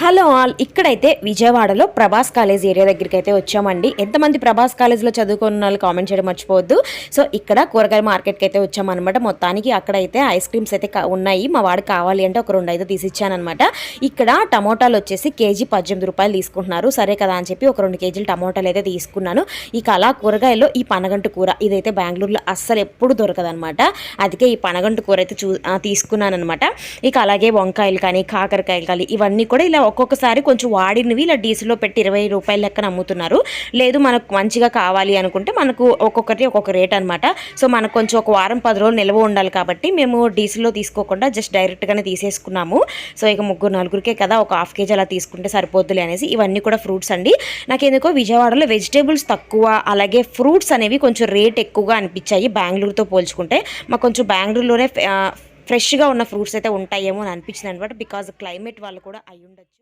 Hello all, ఇక్కడైతే విజయవాడలో Prabhas college area దగ్గరికి అయితే వచ్చామండి. ఎంతమంది ప్రభాస్ కాలేజ్లో చదువుకున్న వాళ్ళు కామెంట్ చేయడం మర్చిపోవద్దు. సో ఇక్కడ కూరగాయల మార్కెట్కి అయితే వచ్చామన్నమాట. మొత్తానికి అక్కడైతే ఐస్ క్రీమ్స్ అయితే ఉన్నాయి. మా వాడికి కావాలి అంటే ఒక 2 అయితే తీసిచ్చానమాట. ఇక్కడ టమోటాలు వచ్చేసి కేజీ 18 రూపాయలు తీసుకుంటున్నారు. సరే కదా అని చెప్పి ఒక 2 కేజీలు టమోటాలు అయితే తీసుకున్నాను. ఇక అలా కూరగాయల్లో ఈ పనగంటు కూర ఇదైతే బెంగళూరులో అస్సలు ఎప్పుడు దొరకదనమాట. అందుకే ఈ పనగంటు కూర అయితే తీసుకున్నాను అనమాట. ఇక అలాగే వంకాయలు కానీ కాకరకాయలు కానీ ఇవన్నీ కూడా ఇలా ఒక్కొక్కసారి కొంచెం వాడినవి ఇలా డీసీలో పెట్టి 20 రూపాయల లెక్కన అమ్ముతున్నారు. లేదు మనకు మంచిగా కావాలి అనుకుంటే మనకు ఒక్కొక్కటి ఒక్కొక్క రేట్ అనమాట. సో మనకు కొంచెం ఒక వారం 10 రోజులు నిల్వ ఉండాలి కాబట్టి మేము డీసీలో తీసుకోకుండా జస్ట్ డైరెక్ట్గానే తీసేసుకున్నాము. సో ఇక 3-4కే కదా, ఒక ½ కేజీ అలా తీసుకుంటే సరిపోద్దులే అనేసి. ఇవన్నీ కూడా ఫ్రూట్స్ అండి. నాకెందుకో విజయవాడలో వెజిటేబుల్స్ తక్కువ, అలాగే ఫ్రూట్స్ అనేవి కొంచెం రేట్ ఎక్కువగా అనిపించాయి బెంగళూరుతో పోల్చుకుంటే. మాకు కొంచెం బెంగళూరులోనే ఫ్రెష్గా ఉన్న ఫ్రూట్స్ అయితే ఉంటాయేమో అని అనిపించింది అనమాట. బికాజ్ క్లైమేట్ వాళ్ళు కూడా అయి ఉండొచ్చు.